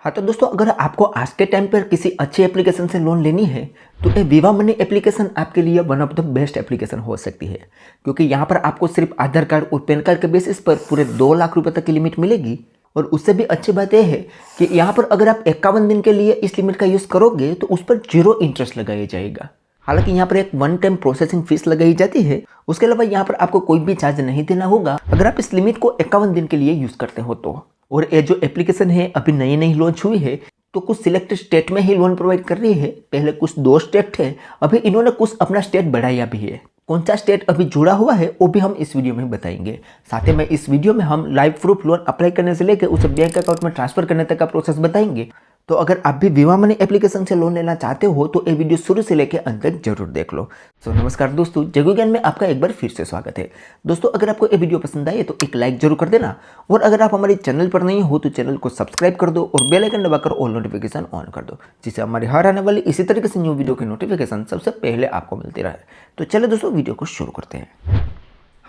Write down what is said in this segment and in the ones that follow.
हाँ तो दोस्तों, अगर आपको आज के टाइम पर किसी अच्छे एप्लीकेशन से लोन लेनी है तो ये विवा मनी एप्लीकेशन आपके लिए one of the best application हो सकती है, क्योंकि यहाँ पर आपको सिर्फ आधार कार्ड और पैन कार्ड के बेसिस पर पूरे 2 लाख रुपए तक की लिमिट मिलेगी। और उससे भी अच्छी बात यह है कि यहाँ पर अगर आप 51 दिन के लिए इस लिमिट का यूज़ करोगे तो उस पर 0 इंटरेस्ट लगाया जाएगा। हालांकि यहाँ पर एक वन टाइम प्रोसेसिंग फीस लगाई जाती है, उसके अलावा यहाँ पर आपको कोई भी चार्ज नहीं देना होगा अगर आप इस लिमिट को 51 दिन के लिए यूज़ करते हो तो। और ये जो एप्लीकेशन है अभी नई नई लॉन्च हुई है, तो कुछ सिलेक्टेड स्टेट में ही लोन प्रोवाइड कर रही है। पहले कुछ 2 स्टेट थे, अभी इन्होंने कुछ अपना स्टेट बढ़ाया भी है। कौन सा स्टेट अभी जुड़ा हुआ है वो भी हम इस वीडियो में बताएंगे। साथ ही में इस वीडियो में हम लाइव प्रूफ लोन अप्लाई करने से लेकर उसे बैंक अकाउंट में ट्रांसफर करने तक का प्रोसेस बताएंगे। तो अगर आप भी विवा मनी एप्लीकेशन से लोन लेना चाहते हो तो ये वीडियो शुरू से लेकर अंत तक जरूर देख लो। नमस्कार दोस्तों, जगू ज्ञान में आपका एक बार फिर से स्वागत है। दोस्तों, अगर आपको ये वीडियो पसंद आए तो एक लाइक जरूर कर देना, और अगर आप हमारे चैनल पर नहीं हो तो चैनल को सब्सक्राइब कर दो और बेल आइकन दबाकर ऑल नोटिफिकेशन ऑन कर दो, जिससे हमारी हर आने वाली इसी तरीके से न्यू वीडियो की नोटिफिकेशन सबसे पहले आपको मिलती रहे। तो चलिए दोस्तों, वीडियो को शुरू करते हैं।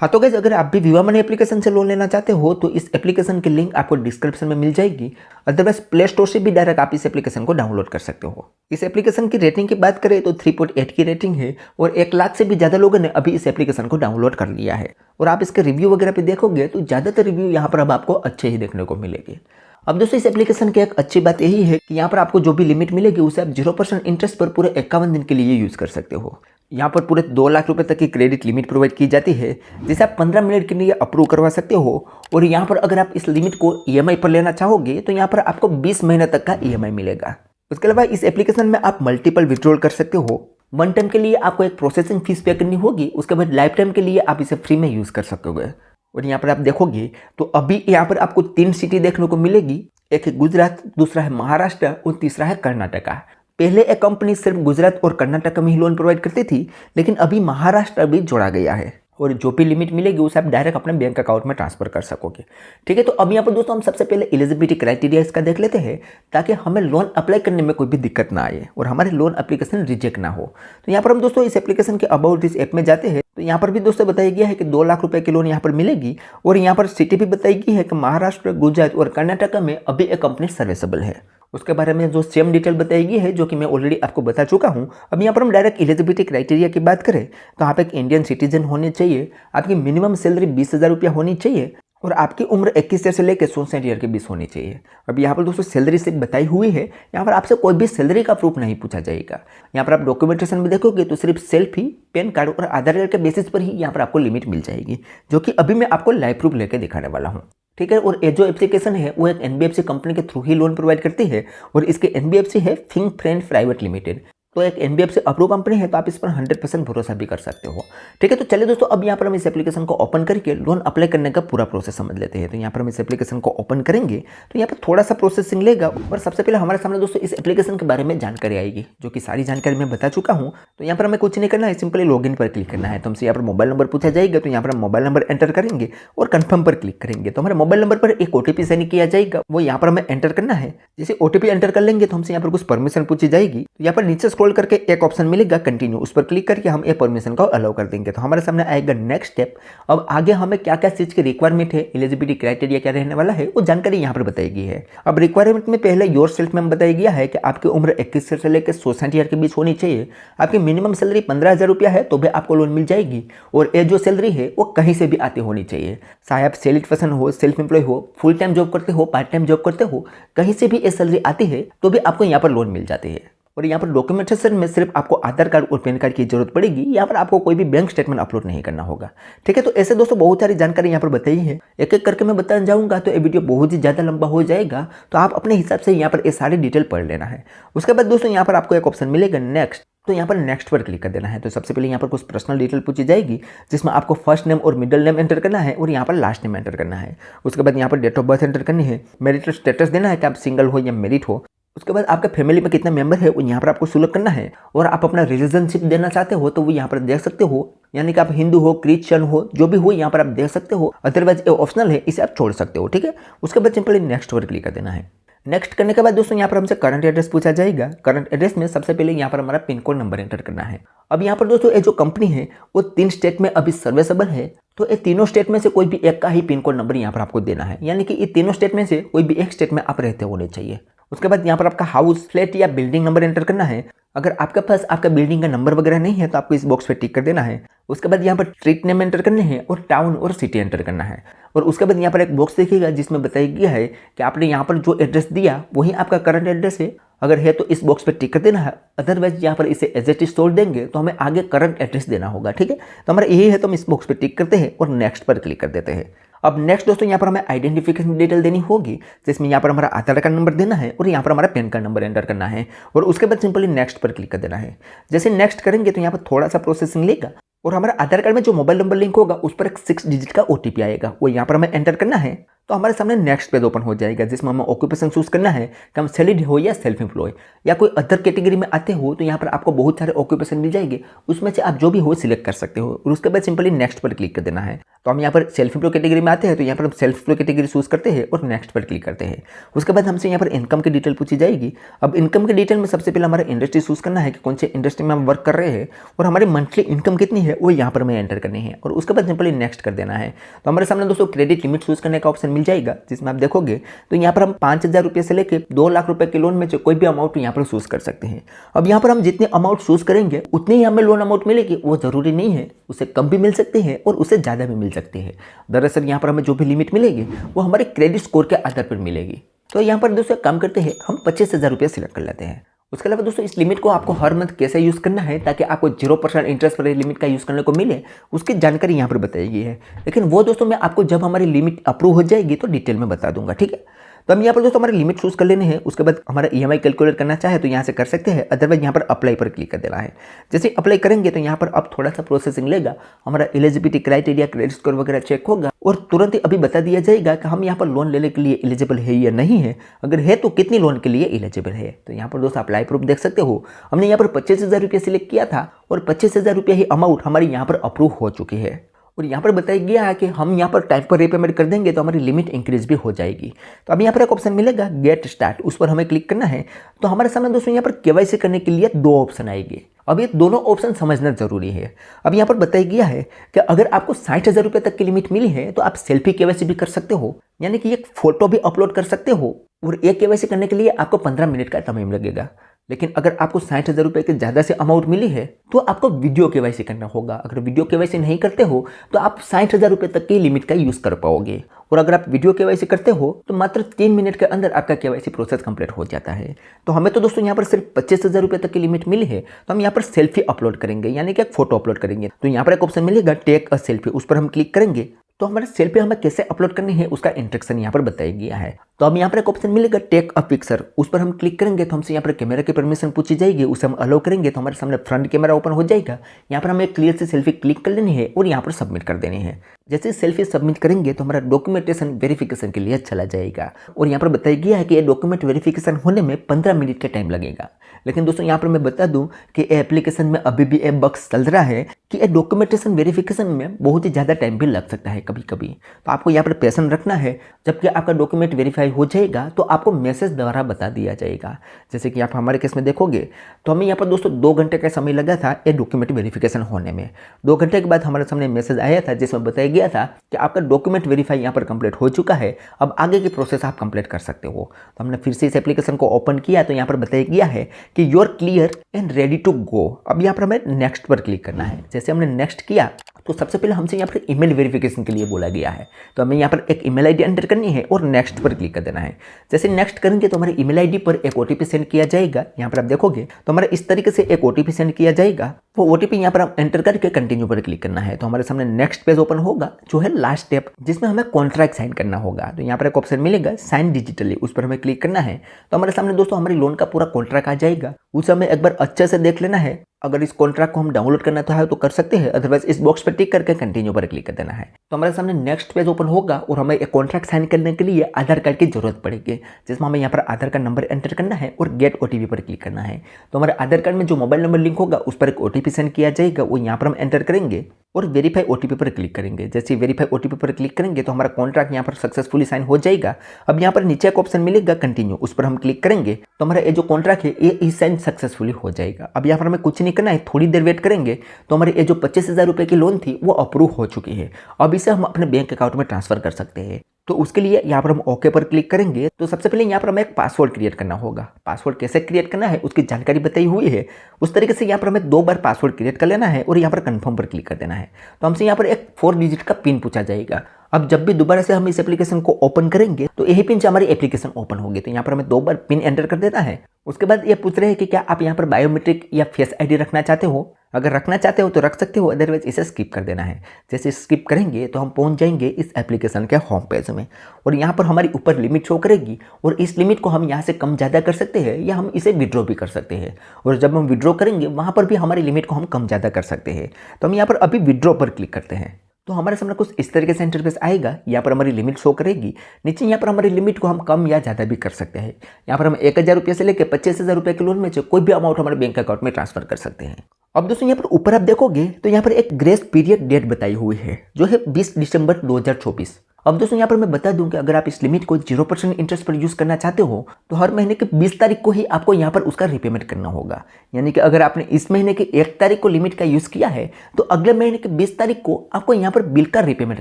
हाँ तो गाइस, अगर आप भी विवा मनी एप्लीकेशन से लोन लेना चाहते हो तो इस एप्लीकेशन की लिंक आपको डिस्क्रिप्शन में मिल जाएगी। अदरवाइज प्ले स्टोर से भी डायरेक्ट आप इस एप्लीकेशन को डाउनलोड कर सकते हो। इस एप्लीकेशन की रेटिंग की बात करें तो 3.8 की रेटिंग है, और 1 लाख से भी ज़्यादा लोगों ने अभी इस एप्लीकेशन को डाउनलोड कर लिया है। और आप इसके रिव्यू वगैरह पे देखोगे तो ज़्यादातर रिव्यू यहाँ पर अब आपको अच्छे ही देखने को मिलेंगे। अब दोस्तों, इस एप्लीकेशन की एक अच्छी बात यही है कि यहाँ पर आपको जो भी लिमिट मिलेगी उसे आप 0% इंटरेस्ट पर पूरे 51 दिन के लिए यूज़ कर सकते हो। यहाँ पर पूरे 2 लाख रुपए तक की क्रेडिट लिमिट प्रोवाइड की जाती है, जिसे आप 15 मिनट के लिए अप्रूव करवा सकते हो। और यहाँ पर अगर आप इस लिमिट को EMI पर लेना चाहोगे तो यहाँ पर आपको 20 महीने तक का EMI मिलेगा। उसके अलावा इस एप्लीकेशन में आप मल्टीपल विड्रॉल कर सकते हो। वन टाइम के लिए आपको एक प्रोसेसिंग फीस पे करनी होगी, उसके बाद लाइफ टाइम के लिए आप इसे फ्री में यूज़ कर सकोगे। और यहाँ पर आप देखोगे तो अभी यहाँ पर आपको 3 सिटी देखने को मिलेगी। एक है गुजरात, दूसरा है महाराष्ट्र और तीसरा है कर्नाटका। पहले एक कंपनी सिर्फ गुजरात और कर्नाटक में ही लोन प्रोवाइड करती थी, लेकिन अभी महाराष्ट्र भी जोड़ा गया है, और जो भी लिमिट मिलेगी उसे आप डायरेक्ट अपने बैंक अकाउंट में ट्रांसफर कर सकोगे। ठीक है, तो अब यहाँ पर दोस्तों हम सबसे पहले एलिजिबिलिटी क्राइटेरिया इसका देख लेते हैं, ताकि हमें लोन अप्लाई करने में कोई भी दिक्कत ना आए और हमारे लोन एप्लीकेशन रिजेक्ट ना हो। तो यहाँ पर हम दोस्तों इस एप्लीकेशन के अबाउट दिस ऐप में जाते हैं, तो यहाँ पर भी दोस्तों बताया गया है कि 2 लाख रुपए की लोन यहाँ पर मिलेगी। और यहाँ पर सिटी भी बताई गई है कि महाराष्ट्र, गुजरात और कर्नाटक में अभी एक कंपनी सर्विसेबल है। उसके बारे में जो सेम डिटेल बताई गई है, जो कि मैं ऑलरेडी आपको बता चुका हूँ। अब यहाँ पर हम डायरेक्ट एलिजिबिलिटी क्राइटेरिया की बात करें तो आप एक इंडियन सिटीजन होने चाहिए, आपकी मिनिमम सैलरी 20,000 रुपया होनी चाहिए, और आपकी उम्र 21 से लेकर 64 ईयर के बीच होनी चाहिए। अब यहाँ पर दोस्तों सैलरी सिर्फ बताई हुई है, यहाँ पर आपसे कोई भी सैलरी का प्रूफ नहीं पूछा जाएगा। यहाँ पर आप डॉक्यूमेंटेशन में देखोगे तो सिर्फ सेल्फी, पैन कार्ड और आधार कार्ड के बेसिस पर ही यहाँ पर आपको लिमिट मिल जाएगी, जो कि अभी मैं आपको लाइव प्रूफ लेकर दिखाने वाला हूँ। ठीक है, और ये जो एप्लीकेशन है वो एक NBFC कंपनी के थ्रू ही लोन प्रोवाइड करती है, और इसके NBFC है थिंक फ्रेंड प्राइवेट लिमिटेड। तो एक NBFC अप्रूव कंपनी है, तो आप इस पर 100% भरोसा भी कर सकते हो। ठीक है, तो चलिए दोस्तों, अब यहाँ पर हम इस एप्लीकेशन को ओपन करके लोन अप्लाई करने का पूरा प्रोसेस समझ लेते हैं। तो यहाँ पर हम इस एप्लीकेशन को ओपन करेंगे तो यहाँ पर थोड़ा सा प्रोसेसिंग लेगा, और सबसे पहले हमारे सामने दोस्तों इस एप्लीकेशन के बारे में जानकारी आएगी, जो कि सारी जानकारी मैं बता चुका हूँ। तो यहाँ पर हमें कुछ नहीं करना है, सिंपली लॉगिन पर क्लिक करना है। तो हमसे यहाँ पर मोबाइल नंबर पूछा जाएगा, तो यहाँ पर हम मोबाइल नंबर एंटर करेंगे और कन्फर्म पर क्लिक करेंगे। तो हमारे मोबाइल नंबर पर एक OTP सेंड किया जाएगा, वो यहाँ पर हमें एंटर करना है। जैसे OTP एंटर कर लेंगे तो हमसे यहाँ पर कुछ परमिशन पूछी जाएगी। तो यहाँ पर नीचे स्क्रॉल करके एक ऑप्शन मिलेगा कंटिन्यू, उस पर क्लिक करके हम ये परमिशन को अलाउ कर देंगे। तो हमारे सामने आएगा नेक्स्ट स्टेप। अब आगे हमें क्या क्या चीज की रिक्वायरमेंट है, एलिजिबिलिटी क्राइटेरिया क्या रहने वाला है, वो जानकारी यहाँ पर बताई गई है। अब रिक्वायरमेंट में पहले योर सेल्फ में बताया गया है कि आपकी उम्र 21 से लेकर 64 ईयर के बीच होनी चाहिए, आपकी मिनिमम सैलरी 15,000 रुपया है तो भी आपको लोन मिल जाएगी, और ये जो सैलरी है वो कहीं से भी आती होनी चाहिए। चाहे आप सैलरीड पर्सन हो, सेल्फ एम्प्लॉय हो, फुल टाइम जॉब करते हो, पार्ट टाइम जॉब करते हो, कहीं से भी ये सैलरी आती है तो भी आपको यहाँ पर लोन मिल जाती है। और यहाँ पर डॉक्यूमेंटेशन में सिर्फ आपको आधार कार्ड और पैन कार्ड की जरूरत पड़ेगी, यहाँ पर आपको कोई भी बैंक स्टेटमेंट अपलोड नहीं करना होगा। ठीक है, तो ऐसे दोस्तों बहुत सारी जानकारी यहाँ पर बताई है, एक एक करके मैं बताना जाऊँगा तो ये वीडियो बहुत ही ज़्यादा लंबा हो जाएगा, तो आप अपने हिसाब से यहाँ पर ये सारी डिटेल पढ़ लेना है। उसके बाद दोस्तों यहाँ पर आपको एक ऑप्शन मिलेगा नेक्स्ट, तो यहाँ पर नेक्स्ट पर क्लिक कर देना है। तो सबसे पहले यहाँ पर कुछ पर्सनल डिटेल पूछी जाएगी, जिसमें आपको फर्स्ट नेम और मिडिल नेम एंटर करना है, और यहाँ पर लास्ट नेम एंटर करना है। उसके बाद यहाँ पर डेट ऑफ बर्थ एंटर करनी है, मैरिटल स्टेटस देना है कि आप सिंगल हो या मैरिड हो। उसके बाद आपके फैमिली में कितने मेंबर है वो यहाँ पर आपको सिलेक्ट करना है, और आप अपना रिलीजनशिप देना चाहते हो तो वो यहाँ पर देख सकते हो, यानी कि आप हिंदू हो, क्रिश्चियन हो, जो भी हो यहाँ पर आप देख सकते हो। अदरवाइज ये ऑप्शनल है, इसे आप छोड़ सकते हो। ठीक है, उसके बाद सिंपली नेक्स्ट पर क्लिक कर देना है। नेक्स्ट करने के बाद दोस्तों यहाँ पर हमसे करंट एड्रेस पूछा जाएगा। करंट एड्रेस में सबसे पहले यहाँ पर हमारा पिन कोड नंबर एंटर करना है। अब यहाँ पर दोस्तों ये जो कंपनी है वो 3 स्टेट में अभी सर्विसेबल है, तो ये तीनों स्टेट में से कोई भी एक का ही पिन कोड नंबर यहाँ पर आपको देना है, यानी कि ये तीनों स्टेट में से कोई भी एक स्टेट में आप रहते होने चाहिए। उसके बाद यहाँ पर आपका हाउस, फ्लैट या बिल्डिंग नंबर एंटर करना है। अगर आपके पास आपका बिल्डिंग का नंबर वगैरह नहीं है तो आपको इस बॉक्स पे टिक कर देना है। उसके बाद यहाँ पर स्ट्रीट नेम एंटर करने हैं और टाउन और सिटी एंटर करना है। और उसके बाद यहाँ पर एक बॉक्स देखिएगा जिसमें बताया गया है कि आपने यहाँ पर जो एड्रेस दिया वही आपका करंट एड्रेस है। अगर है तो इस बॉक्स पे टिक कर देना है, अदरवाइज यहाँ पर इसे एज इट इज छोड़ देंगे तो हमें आगे करंट एड्रेस देना होगा। ठीक है, तो हमारा यही है तो हम इस बॉक्स पे टिक करते हैं और नेक्स्ट पर क्लिक कर देते हैं। अब नेक्स्ट दोस्तों यहाँ पर हमें आइडेंटिफिकेशन डिटेल देनी होगी, जिसमें यहाँ पर हमारा आधार कार्ड नंबर देना है और यहाँ पर हमारा पैन कार्ड नंबर एंटर करना है और उसके बाद सिंपली नेक्स्ट पर क्लिक कर देना है। जैसे नेक्स्ट करेंगे तो यहाँ पर थोड़ा सा प्रोसेसिंग लेगा और हमारा आधार कार्ड में जो मोबाइल नंबर लिंक होगा उस पर एक 6 डिजिट का OTP आएगा, वो यहाँ पर हमें एंटर करना है। तो हमारे सामने नेक्स्ट पेज ओपन हो जाएगा जिसमें हमें ऑक्यूपेशन चूज करना है कि हम सैलरीड हो या सेल्फ एम्प्लॉय या कोई अदर कैटेगरी में आते हो। तो यहाँ पर आपको बहुत सारे ऑक्यूपेशन मिल जाएंगे, उसमें से आप जो भी हो सिलेक्ट कर सकते हो और उसके बाद सिंपली नेक्स्ट पर क्लिक कर देना है। तो हम यहाँ पर सेल्फ एम्प्लॉय कैटेगरी में आते हैं तो यहाँ पर हम सेल्फ एम्प्लॉय कैटेगरी चूज करते हैं और नेक्स्ट पर क्लिक करते हैं। उसके बाद हमसे यहाँ पर इनकम की डिटेल पूछी जाएगी। अब इनकम की डिटेल में सबसे पहले हमारा इंडस्ट्री चूज करना है कि कौन से इंडस्ट्री में हम वर्क कर रहे हैं और हमारी मंथली इनकम कितनी है वो यहाँ पर हमें एंटर करनी है और उसके बाद सिंपली नेक्स्ट कर देना है। तो हमारे सामने दोस्तों क्रेडिट लिमिट चूज करने का ऑप्शन मिल जाएगा, जिसमें आप देखोगे तो यहाँ पर हम 5,000 रुपये से लेकर 2 लाख रुपए के लोन में से कोई भी अमाउंट यहाँ पर चूज कर सकते हैं। अब यहाँ पर हम जितने अमाउंट चूज करेंगे उतनी ही हमें लोन अमाउंट मिलेगी, वो जरूरी नहीं है, उससे कम भी मिल सकते हैं और उससे ज़्यादा भी मिल सकते हैं। दरअसल यहाँ पर हमें जो भी लिमिट मिलेगी वो हमारे क्रेडिट स्कोर के आधार पर मिलेगी। तो यहाँ पर दोस्तों काम करते हैं, हम 25,000 रुपये सिलेक्ट कर लेते हैं। उसके अलावा दोस्तों इस लिमिट को आपको हर मंथ कैसे यूज़ करना है ताकि आपको 0% इंटरेस्ट पर लिमिट का यूज़ करने को मिले, उसकी जानकारी यहाँ पर बताई गई है। लेकिन वो दोस्तों मैं आपको जब हमारी लिमिट अप्रूव हो जाएगी तो डिटेल में बता दूंगा। ठीक है, तो हम यहाँ पर दोस्तों हमारे लिमिट चूज कर लेने हैं। उसके बाद हमारा EMI कैलकुलेट करना चाहे तो यहाँ से कर सकते हैं, अदरवाइज यहाँ पर अप्लाई पर क्लिक कर देना है। जैसे अप्लाई करेंगे तो यहाँ पर अब थोड़ा सा प्रोसेसिंग लेगा, हमारा एलिजिबिलिटी क्राइटेरिया, क्रेडिट स्कोर वगैरह चेक होगा और तुरंत ही अभी बता दिया जाएगा कि हम यहाँ पर लोन लेने के लिए एलिजिबल है या नहीं है, अगर है तो कितनी लोन के लिए एलिजिबल है। तो यहाँ पर दोस्तों अप्लाई प्रूफ देख सकते हो, हमने यहाँ पर 25,000 रुपये सिलेक्ट किया था और 25,000 रुपये ही अमाउंट हमारी यहाँ पर अप्रूव हो चुकी है। और यहाँ पर बताया गया है कि हम यहाँ पर टाइम पर रीपेमेंट कर देंगे तो हमारी लिमिट इंक्रीज भी हो जाएगी। तो अब यहाँ पर एक ऑप्शन मिलेगा गेट स्टार्ट, उस पर हमें क्लिक करना है। तो हमारे सामने दोस्तों यहाँ पर KYC करने के लिए 2 ऑप्शन आएंगे। अब ये दोनों ऑप्शन समझना जरूरी है। अब यहाँ पर बताया गया है कि अगर आपको 60,000 रुपये तक की लिमिट मिली है तो आप सेल्फी KYC भी कर सकते हो, यानी कि एक फोटो भी अपलोड कर सकते हो और एक KYC करने के लिए आपको 15 मिनट का टाइम लगेगा। लेकिन अगर आपको 60,000 रुपये के ज़्यादा से अमाउंट मिली है तो आपको वीडियो KYC करना होगा। अगर वीडियो KYC नहीं करते हो तो आप 60,000 रुपये तक की लिमिट का यूज़ कर पाओगे और अगर आप वीडियो KYC करते हो तो मात्र 3 मिनट के अंदर आपका KYC प्रोसेस कंप्लीट हो जाता है। तो हमें तो दोस्तों यहाँ पर सिर्फ 25,000 रुपये तक की लिमिट मिली है, तो हम यहाँ पर सेल्फी अपलोड करेंगे, यानी कि एक फोटो अपलोड करेंगे। तो यहाँ पर एक ऑप्शन मिलेगा टेक अ सेल्फी, उस पर हम क्लिक करेंगे तो हमारे सेल्फी हमें कैसे अपलोड करनी है उसका इंस्ट्रक्शन यहाँ पर बताया गया है। तो अब यहाँ पर एक ऑप्शन मिलेगा टेक अ पिक्चर, उस पर हम क्लिक करेंगे तो हमसे यहाँ पर कैमरा की परमिशन पूछी जाएगी, उसे हम अलाउ करेंगे तो हमारे सामने फ्रंट कैमरा ओपन हो जाएगा। यहाँ पर हमें क्लियर से सेल्फी क्लिक कर लेनी है और यहाँ पर सबमिट कर देनी है। जैसे सेल्फी सबमिट करेंगे तो हमारा डॉक्यूमेंटेशन वेरिफिकेशन के लिए चला जाएगा और यहाँ पर बताया गया है कि ये डॉक्यूमेंट वेरिफिकेशन होने में 15 मिनट का टाइम लगेगा। लेकिन दोस्तों यहाँ पर मैं बता दूं कि एप्लीकेशन में अभी भी एक बग चल रहा है कि ये डॉक्यूमेंटेशन वेरिफिकेशन में बहुत ही ज़्यादा टाइम भी लग सकता है कभी कभी। तो आपको यहाँ पर पेशेंस रखना है, जबकि आपका डॉक्यूमेंट वेरीफाई हो जाएगा तो आपको मैसेज द्वारा बता दिया जाएगा। जैसे कि आप हमारे केस में देखोगे तो हमें यहाँ पर दोस्तों 2 घंटे का समय लगा था ये डॉक्यूमेंट वेरिफिकेशन होने में। 2 घंटे के बाद हमारे सामने मैसेज आया था जिसमें बताया गया था कि आपका डॉक्यूमेंट वेरीफाई यहाँ पर कंप्लीट हो चुका है, अब आगे की प्रोसेस आप कंप्लीट कर सकते हो। तो हमने फिर से इस एप्लीकेशन को ओपन किया तो यहाँ पर बताया गया है कि you are clear and ready to go. अब यहाँ पर हमें नेक्स्ट पर क्लिक करना है। जैसे हमने नेक्स्ट किया तो सबसे पहले हमसे यहाँ पर ईमेल वेरिफिकेशन के लिए बोला गया है, तो हमें यहाँ पर एक ईमेल आईडी एंटर करनी है और नेक्स्ट पर क्लिक कर देना है। जैसे नेक्स्ट करेंगे तो हमारे ईमेल आईडी पर एक OTP सेंड किया जाएगा। यहाँ पर आप देखोगे तो हमारे इस तरीके से एक OTP सेंड किया जाएगा, वो OTP यहाँ पर हम एंटर करके कंटिन्यू पर क्लिक करना है। तो हमारे सामने नेक्स्ट पेज ओपन होगा जो है लास्ट स्टेप, जिसमें हमें कॉन्ट्रैक्ट साइन करना होगा। तो यहाँ पर एक ऑप्शन मिलेगा साइन डिजिटली, उस पर हमें क्लिक करना है। तो हमारे सामने दोस्तों हमारी लोन का पूरा कॉन्ट्रैक्ट आ जाएगा, उसे हमें एक बार अच्छे से देख लेना है। अगर इस कॉन्ट्रैक्ट को हम डाउनलोड करना चाहे तो कर सकते हैं, अदरवाइज इस बॉक्स पर टिक करके कंटिन्यू पर क्लिक कर देना है। तो हमारे सामने नेक्स्ट पेज ओपन होगा और हमें एक कॉन्ट्रैक्ट साइन करने के लिए आधार कार्ड की जरूरत पड़ेगी, जिसमें हमें यहाँ पर आधार कार्ड नंबर एंटर करना है और गेट OTP पर क्लिक करना है। तो हमारे आधार कार्ड में जो मोबाइल नंबर लिंक होगा उस पर एक OTP सेंड किया जाएगा, वो यहाँ पर हम एंटर करेंगे और वेरीफाई OTP पर क्लिक करेंगे। जैसे वेरीफाई OTP पर क्लिक करेंगे तो हमारा कॉन्ट्रैक्ट यहाँ पर सक्सेसफुली साइन हो जाएगा। अब यहाँ पर नीचे एक ऑप्शन मिलेगा कंटिन्यू, उस पर हम क्लिक करेंगे तो हमारा ये जो कॉन्ट्रैक्ट है ये साइन सक्सेसफुली हो जाएगा। अब यहाँ पर हमें कुछ नहीं करना है, थोड़ी देर वेट करेंगे तो हमारे ये जो 25,000 रुपये की लोन थी वो अप्रूव हो चुकी है। अब इसे हम अपने बैंक अकाउंट में ट्रांसफर कर सकते हैं। तो उसके लिए यहाँ पर हम ओके पर क्लिक करेंगे। तो सबसे पहले यहाँ पर हमें एक पासवर्ड क्रिएट करना होगा। पासवर्ड कैसे क्रिएट करना है उसकी जानकारी बताई हुई है। उस तरीके से यहाँ पर हमें 2 बार पासवर्ड क्रिएट कर लेना है और यहाँ पर कंफर्म पर क्लिक कर देना है। तो हमसे यहाँ पर एक 4 डिजिट का पिन पूछा जाएगा। अब जब भी दोबारा से हम इस एप्लीकेशन को ओपन करेंगे तो यही पिन से हमारी एप्लीकेशन ओपन होगी। तो यहाँ पर हमें 2 बार पिन एंटर कर देना है। उसके बाद ये पूछ रहे हैं कि क्या आप यहाँ पर बायोमेट्रिक या फेस आईडी रखना चाहते हो। अगर रखना चाहते हो तो रख सकते हो, अदरवाइज इसे स्किप कर देना है। जैसे स्किप करेंगे तो हम पहुंच जाएंगे इस एप्लीकेशन के होम पेज में और यहाँ पर हमारी ऊपर लिमिट शो करेगी और इस लिमिट को हम यहाँ से कम ज़्यादा कर सकते हैं या हम इसे विड्रॉ भी कर सकते हैं। और जब हम विड्रॉ करेंगे वहाँ पर भी हमारी लिमिट को हम कम ज़्यादा कर सकते हैं। तो हम यहाँ पर अभी विड्रॉ पर क्लिक करते हैं। तो हमारे सामने कुछ इस तरीके से इंटरफेस आएगा। यहाँ पर हमारी लिमिट शो करेगी। नीचे यहाँ पर हमारी लिमिट को हम कम या ज़्यादा भी कर सकते हैं। यहाँ पर हम 1000 रुपये से लेकर 25,000 रुपये के लोन में से कोई भी अमाउंट हमारे बैंक अकाउंट में ट्रांसफर कर सकते हैं। अब दोस्तों यहाँ पर ऊपर आप देखोगे तो यहाँ पर एक ग्रेस पीरियड डेट बताई हुई है जो है 20 दिसंबर 2024। अब दोस्तों यहाँ पर मैं बता दूं कि अगर आप इस लिमिट को 0% इंटरेस्ट पर यूज़ करना चाहते हो तो हर महीने की 20 तारीख को ही आपको यहाँ पर उसका रीपेमेंट करना होगा। यानी कि अगर आपने इस महीने की 1 तारीख को लिमिट का यूज़ किया है तो अगले महीने की 20 तारीख को आपको यहाँ पर बिल का रीपेमेंट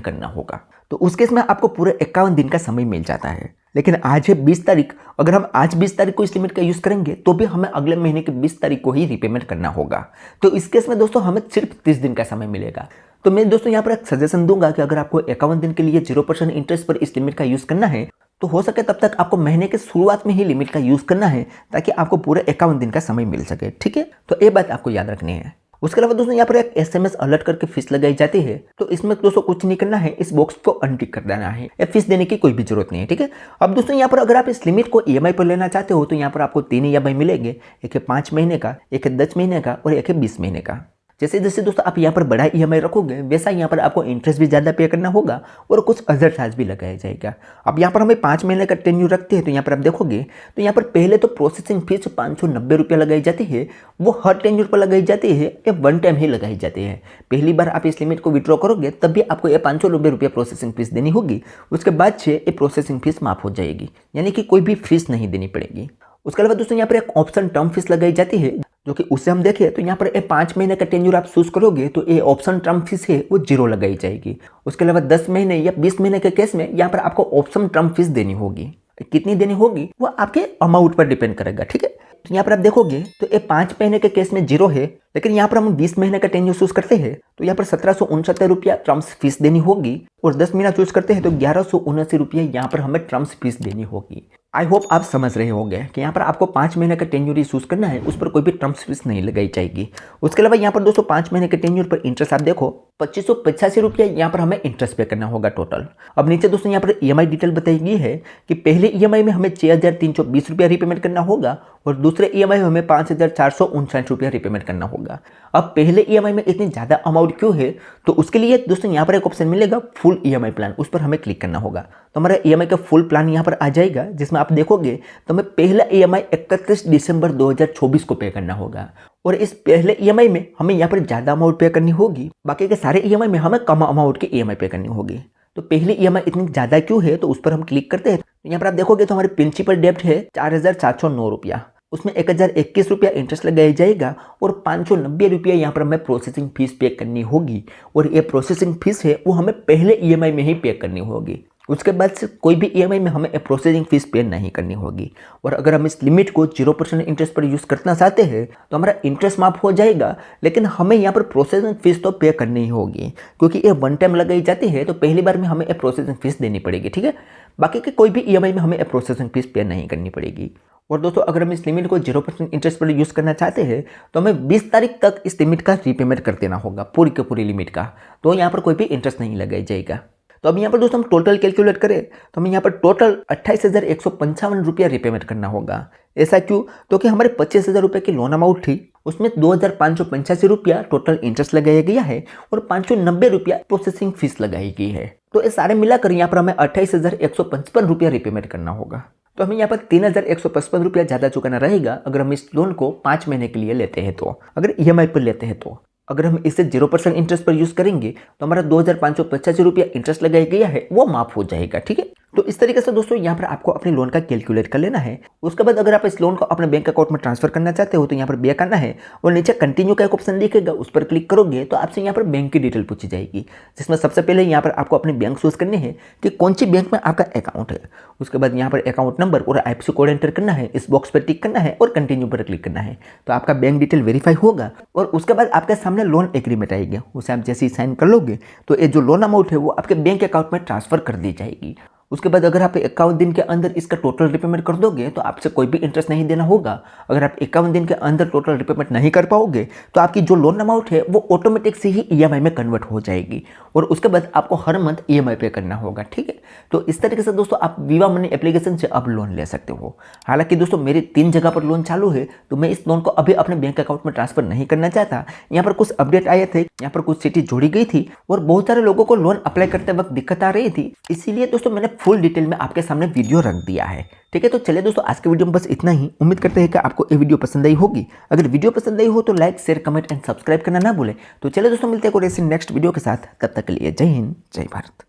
करना होगा। तो उस केस में आपको पूरे 51 दिन का समय मिल जाता है। लेकिन आज है 20 तारीख, अगर हम आज 20 तारीख को इस लिमिट का यूज़ करेंगे तो भी हमें अगले महीने की 20 तारीख को ही रीपेमेंट करना होगा। तो इस केस में दोस्तों हमें सिर्फ 30 दिन का समय मिलेगा। तो मैं दोस्तों यहाँ पर एक सजेशन दूंगा कि अगर आपको 51 दिन के लिए 0% इंटरेस्ट पर इस लिमिट का यूज़ करना है तो हो सके तब तक आपको महीने के शुरुआत में ही लिमिट का यूज़ करना है ताकि आपको पूरे 51 दिन का समय मिल सके। ठीक है, तो ये बात आपको याद रखनी है। उसके अलावा दोस्तों यहाँ पर एक SMS अलर्ट करके फीस लगाई जाती है। तो इसमें दोस्तों कुछ नहीं करना है, इस बॉक्स को अनटिक कर देना है। ये फीस देने की कोई भी जरूरत नहीं है। ठीक है, अब दोस्तों यहाँ पर अगर आप इस लिमिट को EMI पर लेना चाहते हो तो यहाँ पर आपको 3 EMI मिलेंगे। एक है 5 महीने का, एक है 10 महीने का और एक है 20 महीने का। जैसे जैसे दोस्तों आप यहाँ पर बड़ा EMI रखोगे वैसा यहाँ पर आपको इंटरेस्ट भी ज़्यादा पे करना होगा और कुछ अदर चार्ज भी लगाया जाएगा। अब यहाँ पर हमें 5 महीने का टेन्यूर रखते हैं तो यहाँ पर आप देखोगे तो यहाँ पर पहले तो प्रोसेसिंग फीस 590 रुपये लगाई जाती है। वो हर टेन्यूर पर लगाई जाती है या वन टाइम ही लगाई जाती है। पहली बार आप इस लिमिट को विड्रॉ करोगे तब भी आपको ये 590 रुपये प्रोसेसिंग फीस देनी होगी। उसके बाद से ये प्रोसेसिंग फीस माफ हो जाएगी, यानी कि कोई भी फीस नहीं देनी पड़ेगी। उसके अलावा दोस्तों यहाँ पर एक ऑप्शन टर्म फीस लगाई जाती है जो कि उससे हम देखें तो यहाँ पर 5 महीने का टेन्यूर आप चूज करोगे तो ये ऑप्शन टर्म फीस है वो 0 लगाई जाएगी। उसके अलावा 10 महीने या 20 महीने के केस में यहाँ पर आपको ऑप्शन टर्म फीस देनी होगी। कितनी देनी होगी वो आपके अमाउंट पर डिपेंड करेगा। ठीक है, तो यहाँ पर आप देखोगे तो ये 5 महीने के केस में 0 है, लेकिन यहाँ पर हम 20 महीने का टेन्यूर चूज करते हैं तो यहाँ पर 1769 रुपया ट्रम्स फीस देनी होगी और 10 महीना चूज करते हैं तो 1179 रुपया यहाँ पर हमें ट्रम्स फीस देनी होगी। आई होप आप समझ रहे होंगे कि यहाँ पर आपको 5 महीने का टेन्यूर चूज करना है, उस पर कोई भी ट्रम्स फीस नहीं लगाई जाएगी। उसके अलावा यहाँ पर दोस्तों 5 महीने के टेन्यूर पर इंटरेस्ट आप देखो 2585 रुपया यहाँ पर हमें इंटरेस्ट पे करना होगा टोटल। अब नीचे दोस्तों यहाँ पर EMI डिटेल बताई गई है कि पहले EMI में हमें 6320 रुपया रीपेमेंट करना होगा और दूसरे EMI में हमें 5459 रुपया रीपेमेंट करना होगा। अब पहले EMI में इतनी ज़्यादा अमाउंट क्यों है, तो उसके लिए दोस्तों यहाँ पर एक ऑप्शन मिलेगा फुल EMI प्लान, उस पर हमें क्लिक करना होगा। तो हमारा EMI का फुल प्लान यहाँ पर आ जाएगा जिसमें आप देखोगे तो हमें पहला EMI 31 दिसंबर 2024 को पे करना होगा और इस पहले EMI में हमें यहाँ पर ज़्यादा अमाउंट पे करनी होगी, बाकी के सारे EMI में हमें कम अमाउंट की EMI पे करनी होगी। तो पहली EMI इतनी ज़्यादा क्यों है, तो उस पर हम क्लिक करते हैं। तो यहाँ पर आप देखोगे तो हमारी प्रिंसिपल डेब्ट है 4709 रुपया, उसमें 1021 रुपया इंटरेस्ट लगाया जाएगा और 590 रुपया यहाँ पर हमें प्रोसेसिंग फीस पे करनी होगी और ये प्रोसेसिंग फीस है वो हमें पहले EMI में ही पे करनी होगी। उसके बाद से कोई भी EMI में हमें प्रोसेसिंग फीस पे नहीं करनी होगी। और अगर हम इस लिमिट को 0% इंटरेस्ट पर यूज़ करना चाहते हैं तो हमारा इंटरेस्ट माफ हो जाएगा, लेकिन हमें यहाँ पर प्रोसेसिंग फीस तो पे करनी ही होगी क्योंकि ये वन टाइम लगाई जाती है। तो पहली बार में हमें प्रोसेसिंग फीस देनी पड़ेगी। ठीक है, बाकी के कोई भी EMI में हमें प्रोसेसिंग फीस पे नहीं करनी पड़ेगी। और दोस्तों अगर हम इस लिमिट को 0% इंटरेस्ट पर यूज़ करना चाहते हैं तो हमें 20 तारीख तक इस लिमिट का रीपेमेंट कर देना होगा, पूरी के पूरी लिमिट का। तो यहाँ पर कोई भी इंटरेस्ट नहीं लगाया जाएगा। तो अब यहाँ पर दोस्तों हम टोटल कैलकुलेट करें तो हमें यहाँ पर टोटल 28,155 रुपया रीपेमेंट करना होगा। ऐसा क्यों, तो कि हमारे 25,000 रुपये की लोन अमाउंट थी, उसमें 2,585 रुपया टोटल इंटरेस्ट लगाया गया है और 590 रुपया प्रोसेसिंग फीस लगाई गई है। तो ये सारे मिलाकर यहाँ पर हमें 28,155 रुपया रीपेमेंट करना होगा। तो हमें यहाँ पर 3,155 रुपया ज़्यादा चुकाना रहेगा अगर हम इस लोन को 5 महीने के लिए लेते हैं, तो अगर EMI पर लेते हैं तो। अगर हम इसे 0% इंटरेस्ट पर यूज़ करेंगे तो हमारा 2,585 रुपया इंटरेस्ट लगाया गया है वो माफ हो जाएगा। ठीक है, तो इस तरीके से दोस्तों यहाँ पर आपको अपने लोन का कैलकुलेट कर लेना है। उसके बाद अगर आप इस लोन को अपने बैंक अकाउंट में ट्रांसफर करना चाहते हो तो यहाँ पर बैक आना है और नीचे कंटिन्यू का एक ऑप्शन दिखेगा, उस पर क्लिक करोगे तो आपसे यहाँ पर बैंक की डिटेल पूछी जाएगी, जिसमें सबसे पहले यहाँ पर आपको अपने बैंक चूज करने हैं कि कौन सी बैंक में आपका अकाउंट है। उसके बाद यहाँ पर अकाउंट नंबर और IFSC कोड एंटर करना है, इस बॉक्स पर टिक करना है और कंटिन्यू पर क्लिक करना है। तो आपका बैंक डिटेल वेरीफाई होगा और उसके बाद आपके सामने लोन एग्रीमेंट आएगी, उसे आप जैसे ही साइन कर लोगे तो ये जो लोन अमाउंट है वो आपके बैंक अकाउंट में ट्रांसफर कर दी जाएगी। उसके बाद अगर आप 51 दिन के अंदर इसका टोटल रिपेमेंट कर दोगे तो आपसे कोई भी इंटरेस्ट नहीं देना होगा। अगर आप 51 दिन के अंदर टोटल रिपेमेंट नहीं कर पाओगे तो आपकी जो लोन अमाउंट है वो ऑटोमेटिक से ही EMI में कन्वर्ट हो जाएगी और उसके बाद आपको हर मंथ EMI पे करना होगा। ठीक है, तो इस तरीके से दोस्तों आप विवा मनी एप्लीकेशन से अब लोन ले सकते हो। हालांकि दोस्तों मेरे 3 जगह पर लोन चालू है तो मैं इस लोन को अभी अपने बैंक अकाउंट में ट्रांसफर नहीं करना चाहता। यहाँ पर कुछ अपडेट आए थे, यहाँ पर कुछ सिटी जोड़ी गई थी और बहुत सारे लोगों को लोन अप्लाई करते वक्त दिक्कत आ रही थी, इसीलिए दोस्तों मैंने फुल डिटेल में आपके सामने वीडियो रख दिया है। ठीक है, तो चलिए दोस्तों आज के वीडियो में बस इतना ही। उम्मीद करते हैं कि आपको ये वीडियो पसंद आई होगी। अगर वीडियो पसंद आई हो तो like, share, comment and subscribe करना ना भूलें। तो चलिए दोस्तों मिलते हैं कोई ऐसे नेक्स्ट वीडियो के साथ, तब तक के लिए जय हिंद, जय भारत।